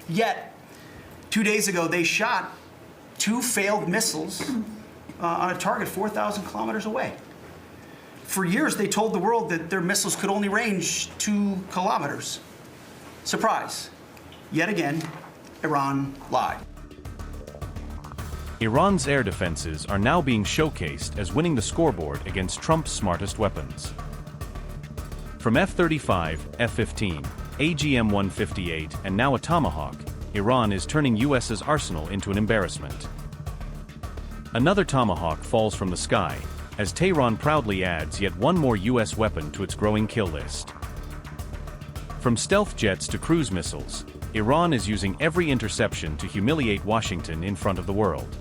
Yet, 2 days ago, they shot 2 failed missiles on a target 4,000 kilometers away. For years, they told the world that their missiles could only range 2 kilometers. Surprise. Yet again, Iran lied. Iran's air defenses are now being showcased as winning the scoreboard against Trump's smartest weapons. From F-35, F-15, AGM-158, and now a Tomahawk, Iran is turning US's arsenal into an embarrassment. Another Tomahawk falls from the sky, as Tehran proudly adds yet one more US weapon to its growing kill list. From stealth jets to cruise missiles, Iran is using every interception to humiliate Washington in front of the world.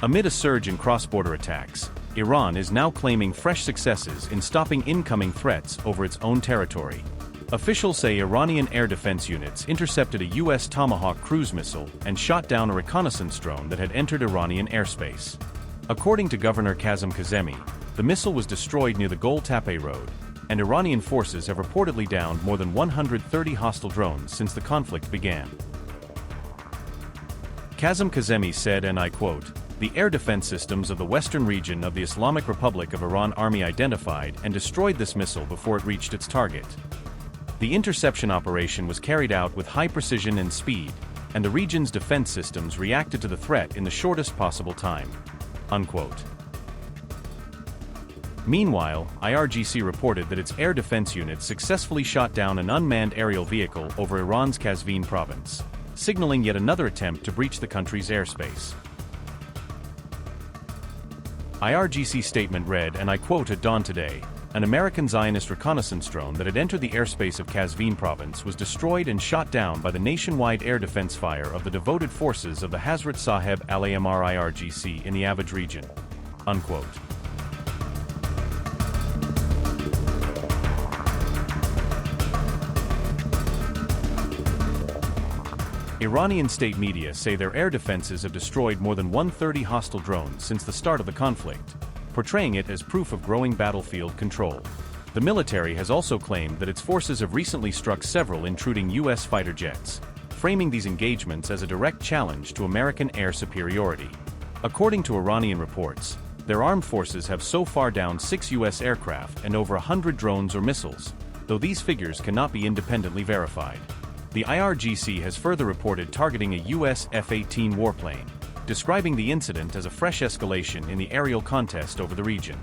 Amid a surge in cross-border attacks, Iran is now claiming fresh successes in stopping incoming threats over its own territory. Officials say Iranian air defense units intercepted a US Tomahawk cruise missile and shot down a reconnaissance drone that had entered Iranian airspace. According to Governor Kazem Kazemi, the missile was destroyed near the Gol-Tepe road, and Iranian forces have reportedly downed more than 130 hostile drones since the conflict began. Kazem Kazemi said, and I quote, "The air defense systems of the western region of the Islamic Republic of Iran Army identified and destroyed this missile before it reached its target. The interception operation was carried out with high precision and speed, and the region's defense systems reacted to the threat in the shortest possible time." Unquote. Meanwhile, IRGC reported that its air defense units successfully shot down an unmanned aerial vehicle over Iran's Qazvin province, signaling yet another attempt to breach the country's airspace. IRGC statement read, and I quote, "At dawn today, an American Zionist reconnaissance drone that had entered the airspace of Qazvin province was destroyed and shot down by the nationwide air defense fire of the devoted forces of the Hazrat Saheb al-Amr IRGC in the Avaj region." Unquote. Iranian state media say their air defenses have destroyed more than 130 hostile drones since the start of the conflict, portraying it as proof of growing battlefield control. The military has also claimed that its forces have recently struck several intruding US fighter jets, framing these engagements as a direct challenge to American air superiority. According to Iranian reports, their armed forces have so far downed 6 US aircraft and over 100 drones or missiles, though these figures cannot be independently verified. The IRGC has further reported targeting a US F-15 warplane, describing the incident as a fresh escalation in the aerial contest over the region.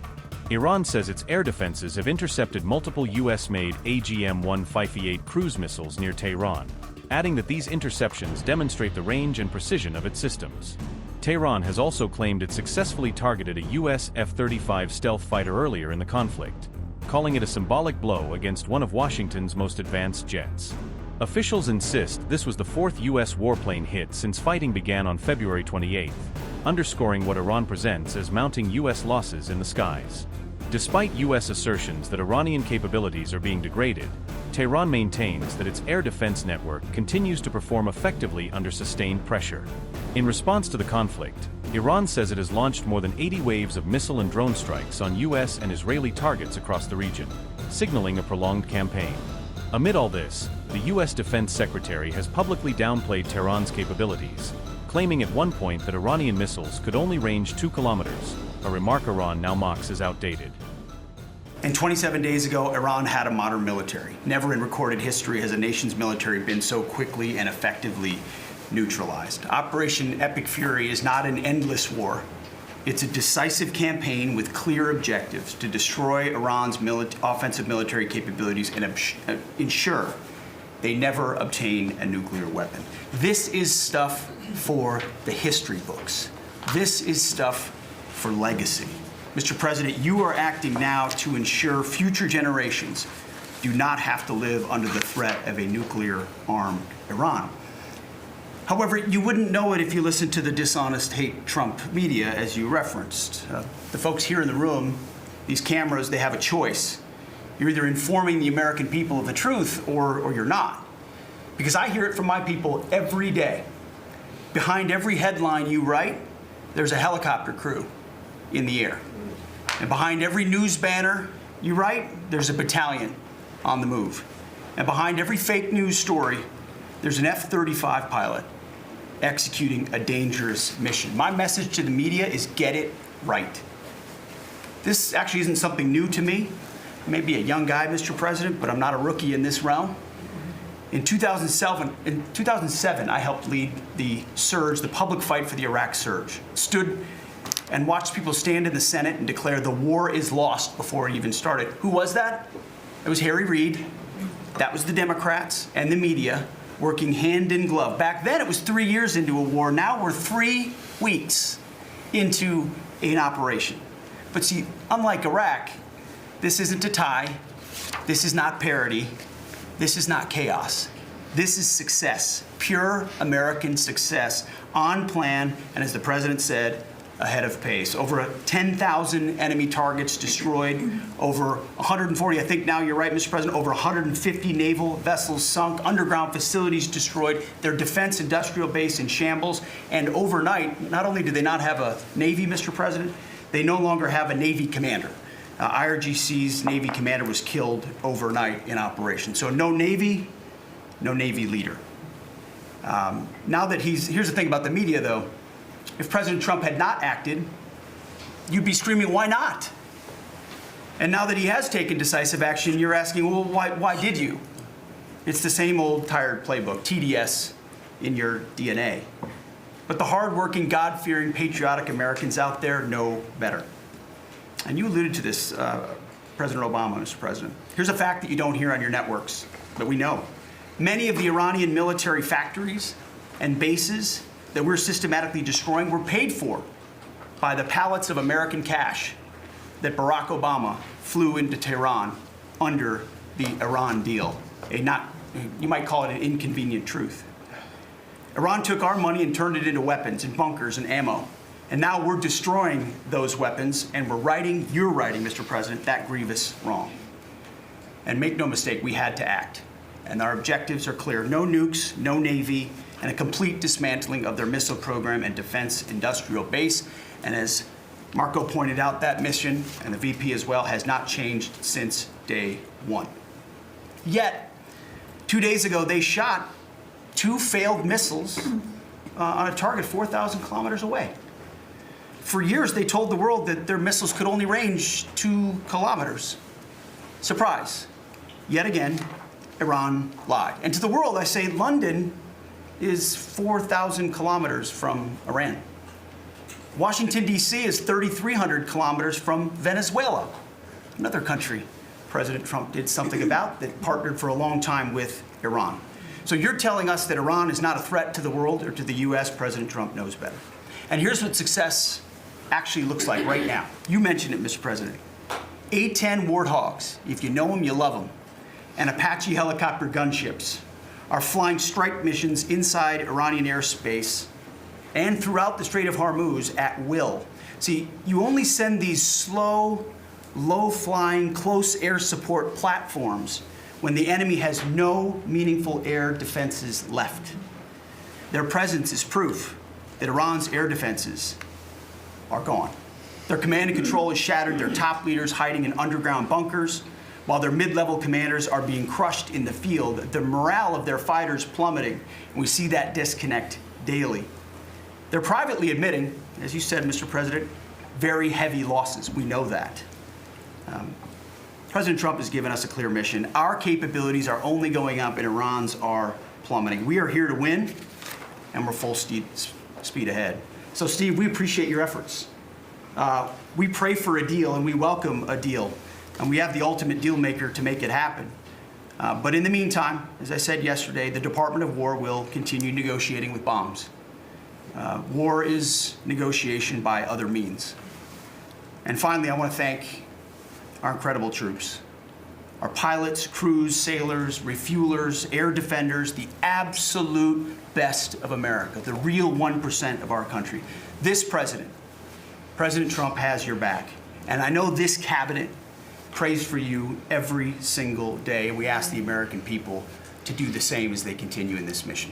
Iran says its air defenses have intercepted multiple US-made AGM-158 cruise missiles near Tehran, adding that these interceptions demonstrate the range and precision of its systems. Tehran has also claimed it successfully targeted a US F-35 stealth fighter earlier in the conflict, calling it a symbolic blow against one of Washington's most advanced jets. Officials insist this was the 4th US warplane hit since fighting began on February 28, underscoring what Iran presents as mounting US losses in the skies. Despite US assertions that Iranian capabilities are being degraded, Tehran maintains that its air defense network continues to perform effectively under sustained pressure. In response to the conflict, Iran says it has launched more than 80 waves of missile and drone strikes on US and Israeli targets across the region, signaling a prolonged campaign. Amid all this, the US Defense Secretary has publicly downplayed Tehran's capabilities, claiming at one point that Iranian missiles could only range 2 kilometers, a remark Iran now mocks as outdated. And 27 days ago, Iran had a modern military. Never in recorded history has a nation's military been so quickly and effectively neutralized. Operation Epic Fury is not an endless war. It's a decisive campaign with clear objectives to destroy Iran's offensive military capabilities and ensure they never obtain a nuclear weapon. This is stuff for the history books. This is stuff for legacy. Mr. President, you are acting now to ensure future generations do not have to live under the threat of a nuclear-armed Iran. However, you wouldn't know it if you listened to the dishonest hate Trump media, as you referenced. The folks here in the room, these cameras, they have a choice. You're either informing the American people of the truth or you're not. Because I hear it from my people every day. Behind every headline you write, there's a helicopter crew in the air. And behind every news banner you write, there's a battalion on the move. And behind every fake news story, There's an F-35 pilot executing a dangerous mission. My message to the media is get it right. This actually isn't something new to me. I may be a young guy, Mr. President, but I'm not a rookie in this realm. In 2007, I helped lead the surge, the public fight for the Iraq surge. Stood and watched people stand in the Senate and declare the war is lost before it even started. Who was that? It was Harry Reid. That was the Democrats and the media working hand in glove. Back then, it was 3 years into a war. Now we're 3 weeks into an operation. But see, unlike Iraq, this isn't a tie. This is not parody. This is not chaos. This is success, pure American success, on plan, and as the president said, ahead of pace. Over 10,000 enemy targets destroyed, over 140, I think now you're right, Mr. President, over 150 naval vessels sunk, underground facilities destroyed, their defense industrial base in shambles, and overnight, not only do they not have a Navy, Mr. President, they no longer have a Navy commander. IRGC's Navy commander was killed overnight in operation. So no Navy leader. Now that here's the thing about the media, though. If President Trump had not acted, you'd be screaming, why not? And now that he has taken decisive action, you're asking, well, why did you? It's the same old tired playbook, TDS in your DNA. But the hardworking, God-fearing, patriotic Americans out there know better. And you alluded to this, President Obama, Mr. President. Here's a fact that you don't hear on your networks, but we know. Many of the Iranian military factories and bases that we're systematically destroying were paid for by the pallets of American cash that Barack Obama flew into Tehran under the Iran deal. You might call it an inconvenient truth. Iran took our money and turned it into weapons and bunkers and ammo. And now we're destroying those weapons, and you're righting, Mr. President, that grievous wrong. And make no mistake, we had to act. And our objectives are clear. No nukes, no Navy, and a complete dismantling of their missile program and defense industrial base. And as Marco pointed out, that mission, and the VP as well, has not changed since day one. Yet, 2 days ago, they shot 2 failed missiles on a target 4,000 kilometers away. For years, they told the world that their missiles could only range 2 kilometers. Surprise. Yet again, Iran lied. And to the world, I say London is 4,000 kilometers from Iran. Washington, D.C. is 3,300 kilometers from Venezuela, another country President Trump did something about that partnered for a long time with Iran. So you're telling us that Iran is not a threat to the world or to the U.S. President Trump knows better. And here's what success actually looks like right now. You mentioned it, Mr. President. A-10 Warthogs, if you know them, you love them, and Apache helicopter gunships are flying strike missions inside Iranian airspace and throughout the Strait of Hormuz at will. See, you only send these slow, low-flying, close air support platforms when the enemy has no meaningful air defenses left. Their presence is proof that Iran's air defenses are gone. Their command and control is shattered, their top leaders hiding in underground bunkers, while their mid-level commanders are being crushed in the field, the morale of their fighters plummeting, and we see that disconnect daily. They're privately admitting, as you said, Mr. President, very heavy losses. We know that. President Trump has given us a clear mission. Our capabilities are only going up and Iran's are plummeting. We are here to win, and we're full speed ahead. So, Steve, we appreciate your efforts. We pray for a deal, and we welcome a deal. And we have the ultimate deal maker to make it happen. But in the meantime, as I said yesterday, the Department of War will continue negotiating with bombs. War is negotiation by other means. And finally, I want to thank our incredible troops, our pilots, crews, sailors, refuelers, air defenders, the absolute best of America, the real 1% of our country. This president, President Trump, has your back. And I know this cabinet prays for you every single day, and we ask the American people to do the same as they continue in this mission.